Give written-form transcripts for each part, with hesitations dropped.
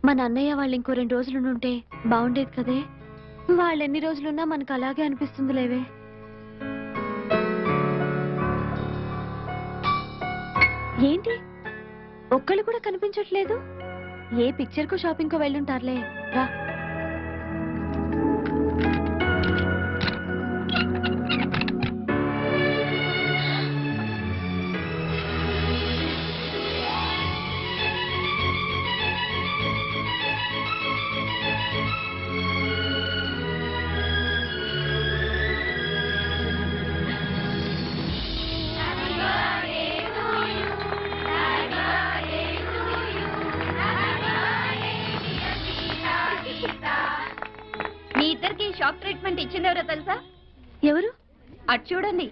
మన అన్నయ్య వాళ్ళు ఇంకో 2 రోజులు ఉంటే బాగుండేది కదే. వాళ్ళు ఎన్ని రోజులున్నా మనకు అలాగే అనిపిస్తుంది లేవే. ఏంటి ఒక్కళ్ళు కూడా కనిపించట్లేదు? ఏ పిక్చర్ కు షాపింగ్ కు వెళ్ళుంటారులే. రా. మీ ఇద్దరికి షాక్ ట్రీట్మెంట్ ఇచ్చింది ఎవరో తెలుసా? ఎవరు? అటు చూడండి.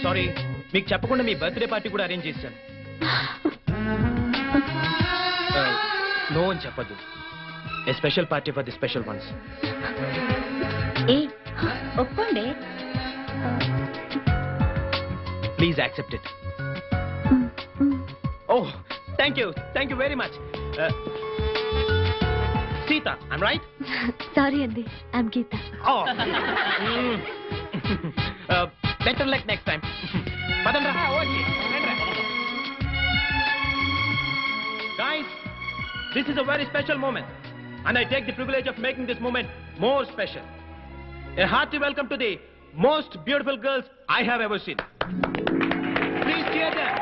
సారీ, మీకు చెప్పకుండా మీ బర్త్డే పార్టీ కూడా అరేంజ్ చేశాను. నో అని చెప్పద్దు. A special party for the special ones. ఏ ఒప్పుకోండి. Please accept it. Oh, thank you very much. Sita, I'm right? Sorry Andy, I'm Geeta. Oh. Better luck next time. Padandra. Okay. Guys, this is a very special moment, and I take the privilege of making this moment more special. A hearty welcome to the most beautiful girls I have ever seen. Please cheer them.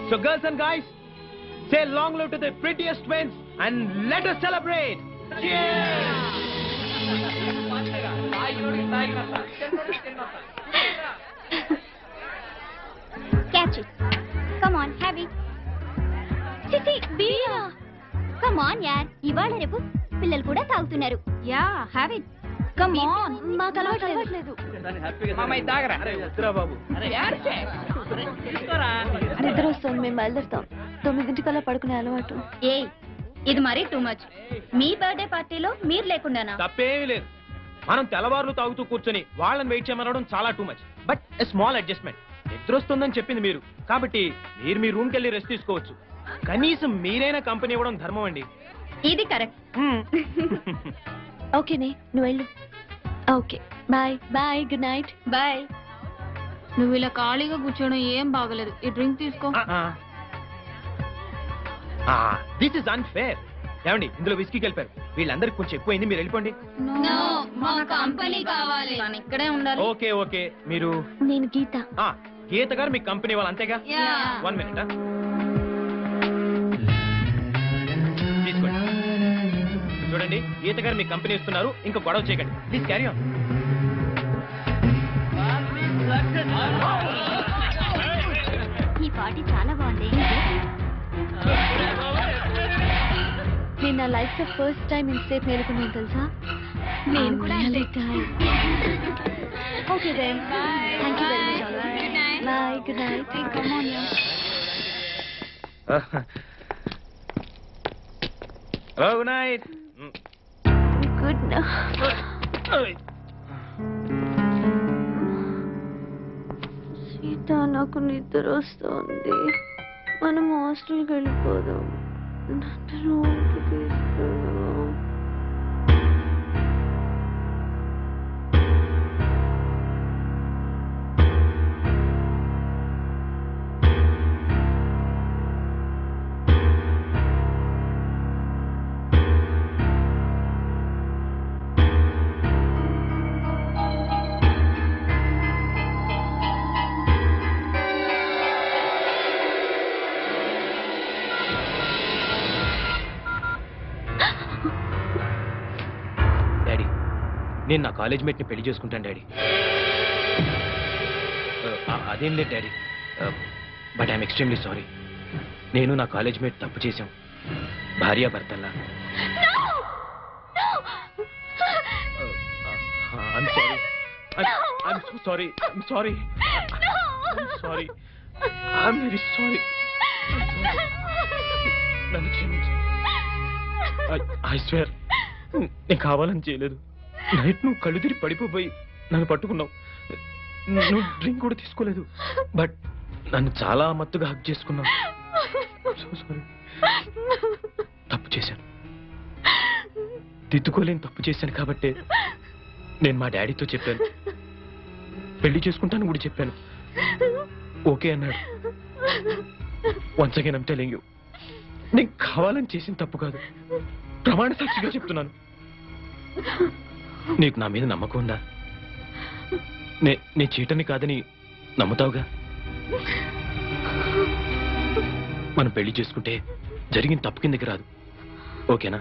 So girls and guys, say long live to the prettiest twins and let us celebrate. Cheers! Catch it. Come on, have it. Sissy, beer. Come on, yaar. ఇవాళ రేపు పిల్లలు కూడా తాగుతున్నారు. Yeah, have it. Come on. మాకు అలవాట్లేదు. మామయ్య తాగరా? అరే వద్దురా బాబు. అరే యార్చే. నిద్ర వస్తుంది, మేము బయలుదేరుతాం. 9 పడుకునే అలవాటు. ఏయ్, ఇది మరీ టూ మచ్. మీ బర్త్డే పార్టీలో మీరు లేకుండానా? తప్పేమీ లేదు. మనం తెల్లవారులు తాగుతూ కూర్చొని వాళ్ళని వెయిట్ చేయమనడం చాలా too much. But a small adjustment. నిద్ర వస్తుందని చెప్పింది మీరు, కాబట్టి మీరు మీ రూమ్కి వెళ్ళి రెస్ట్ తీసుకోవచ్చు. కనీసం మీరైనా కంపెనీ ఇవ్వడం ధర్మం అండి. ఇది కరెక్ట్. ఓకేనే, నువ్వు వెళ్ళు. Okay, bye bye, good night. Bye. నువ్వు ఇలా ఖాళీగా కూర్చోడం ఏం బాగలేదు. ఈ డ్రింక్ తీసుకో. This is unfair. ఏమండి, ఇందులో విస్కీ కలిపారు. వీళ్ళందరికి కొంచెం ఎక్కువైంది, మీరు వెళ్ళిపోండి. మా కంపెనీ కావాలి. ఇక్కడే ఉండాలి. ఓకే ఓకే, మీరు? నేను గీత. గీత గారు మీ కంపెనీ వాళ్ళు అంతేగా? 1 minute. తీసుకోండి. చూడండి, గీత గారు మీ కంపెనీ ఇస్తున్నారు, ఇంకా గొడవ చేయకండి. Please carry on. ఈ పార్టీ చాలా బాగుంది. నేను నా లైఫ్ లో ఫస్ట్ టైం ఇంతసేపు మేలుకున్నాను తెలుసా? నేను కూడా okay then, thank you very much. Bye, good night. Come on, Hello, good night. Good night. Sita, నాకు నిద్ర వస్తుంది. మనం హాస్టల్కి వెళ్ళిపోదాం. నన్ను రూమ్కి తీసుకెళ్ళు. నేను నా కాలేజ్ మేట్ని పెళ్లి చేసుకుంటాను డాడీ. అదేం లేదు daddy, but I'm extremely sorry. నేను నా కాలేజ్ మేట్ తప్పు చేశాం, భార్యాభర్తల్లా. I'm sorry. I'm so sorry. I'm sorry. I'm sorry. I'm very sorry. నన్ను క్షమించు. I swear, నేను కావాలని చేయలేదు. నైట్ నువ్వు కళ్ళు తిరిగి పడిపోయి నన్ను పట్టుకున్నావు. నువ్వు డ్రింక్ కూడా తీసుకోలేదు, బట్ నన్ను చాలా మత్తుగా హక్ చేసుకున్నావు. So sorry. తప్పు చేశాను, దిద్దుకోలేని తప్పు చేశాను. కాబట్టి నేను మా డాడీతో చెప్పాను, పెళ్లి చేసుకుంటాను కూడా చెప్పాను. ఓకే అన్నాడు. Once again I'm telling you, నేను కావాలని చేసిన తప్పు కాదు, ప్రమాణ సాక్షిగా చెప్తున్నాను. నీకు నా మీద నమ్మకం ఉందా? నేను చీటని కాదని నమ్ముతావుగా? మనం పెళ్లి చేసుకుంటే జరిగిన తప్పు కిందకి రాదు, ఓకేనా?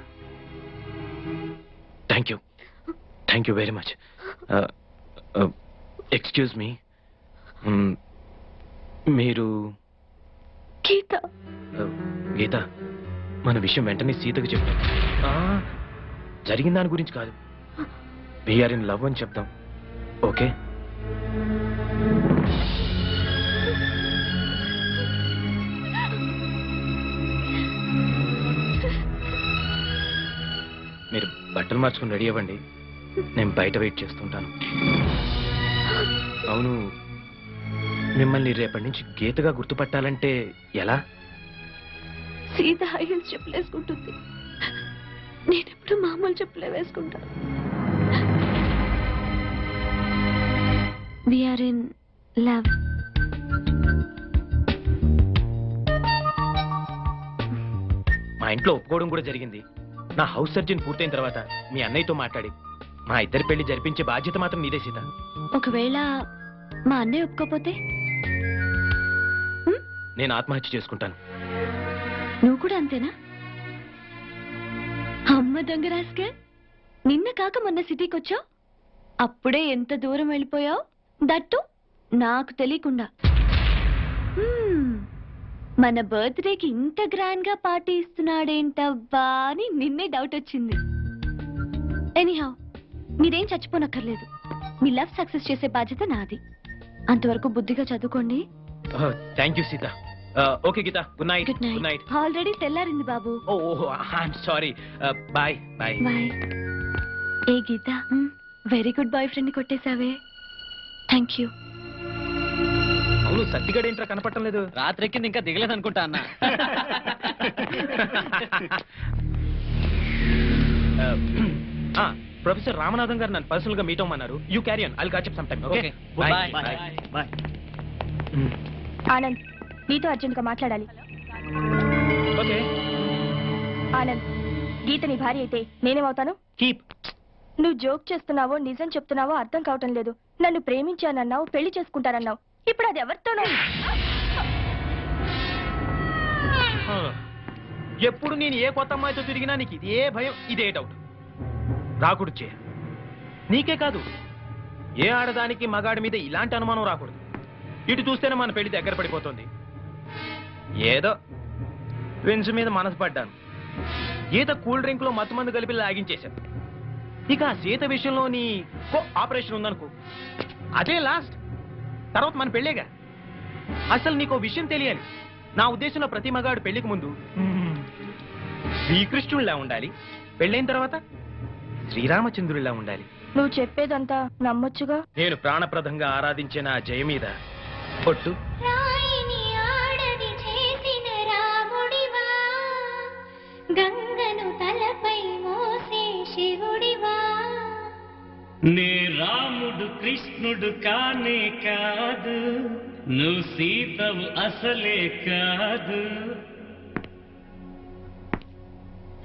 Thank you very much. Excuse me, మీరు గీత, మన విషయం వెంటనే సీతకు చెప్తాం. జరిగిన దాని గురించి కాదు, వీఆర్ ఇన్ లవ్ అని చెప్తాం, ఓకే? మీరు బట్టలు మార్చుకుని రెడీ అవ్వండి, నేను బయట వెయిట్ చేస్తుంటాను. అవును, మిమ్మల్ని రేపటి నుంచి గీతగా గుర్తుపట్టాలంటే ఎలా? సీత హై హీల్స్ చెప్పులు వేసుకుంటుంది, నేనెప్పుడు మామూలు చెప్పులే వేసుకుంటా. We are in love. మా ఇంట్లో ఒప్పుకోవడం కూడా జరిగింది. నా హౌస్ సర్జన్ పూర్తయిన తర్వాత మీ అన్నయ్యతో మాట్లాడి మా ఇద్దరి పెళ్లి జరిపించే బాధ్యత మాత్రం నీదే సీత. ఒకవేళ మా అన్నయ్య ఒప్పుకోపోతే నేను ఆత్మహత్య చేసుకుంటాను. నువ్వు కూడా అంతేనా? అమ్మ దొంగ రాస్కే, నిన్న కాక మొన్న సిటీకి వచ్చావు, అప్పుడే ఎంత దూరం వెళ్ళిపోయావు, దట్టు నాకు తెలియకుండా. మన బర్త్డేకి ఇంత గ్రాండ్ గా పార్టీ ఇస్తున్నాడేంటవ్వా అని నిన్నే డౌట్ వచ్చింది. ఎనీహౌ, మీరేం చచ్చిపోనక్కర్లేదు, మీ లవ్ సక్సెస్ చేసే బాధ్యత నాది. అంతవరకు బుద్ధిగా చదువుకోండి. Thank you Sita. Okay Gita, good night. Good night. Already తెల్లారింది బాబు. Oh I'm sorry. Bye bye. Bye. ఏ Gita, very good boyfriend ని కొట్టేశావే. Thank you. అవును, సత్తిగడ ఏంట్రా కనపడటం లేదు? రాత్రెక్కింది ఇంకా దిగలేదు అనుకుంటా అన్న. ప్రొఫెసర్ రామనాథన్ గారు నన్ను పర్సనల్ గా మీట్ అవ్వమన్నారు. You carry on, I'll catch up some time. Okay, bye. Bye. Anand, నీతో అర్జెంట్ గా మాట్లాడాలి. ఓకే. ఆనంద్, గీత నీ భార్య అయితే నేనేమవుతాను? కీప్. నువ్వు జోక్ చేస్తున్నావో నిజం చెప్తున్నావో అర్థం కావటం లేదు. నన్ను ప్రేమించానన్నావు, పెళ్లి చేసుకుంటానన్నావు, ఇప్పుడు అది ఎవరితోనో. ఎప్పుడు నేను ఏ కొత్త అమ్మాయితో తిరిగినా నీకు ఇదే భయం, ఇదే డౌట్. రాకూడదు చే. నీకే కాదు, ఏ ఆడదానికి మగాడి మీద ఇలాంటి అనుమానం రాకూడదు. ఇటు చూస్తేనే మన పెళ్లి దగ్గర పడిపోతుంది. ఏదో ట్విన్స్ మీద మనసు పడ్డాను. ఈత కూల్ డ్రింక్ లో మత్తు మందు కలిపి లాగించేశాను. ఇక ఆ సీత విషయంలో నీ ఆపరేషన్ ఉందనుకో, అదే లాస్ట్. తర్వాత మన పెళ్ళేగా. అసలు నీకు విషయం తెలియాలి. నా ఉద్దేశంలో ప్రతి మగాడు పెళ్లికి ముందు శ్రీకృష్ణుడిలా ఉండాలి, పెళ్ళైన తర్వాత శ్రీరామచంద్రుడిలా ఉండాలి. నువ్వు చెప్పేదంతా నమ్మొచ్చుగా. నేను ప్రాణప్రదంగా ఆరాధించే నా జయ మీద పొట్టు. గంగను తలపై మోసే శివుడివా. నే రాముడు కృష్ణుడు కానే కాదు, నువ్వు సీతవు అసలే కాదు.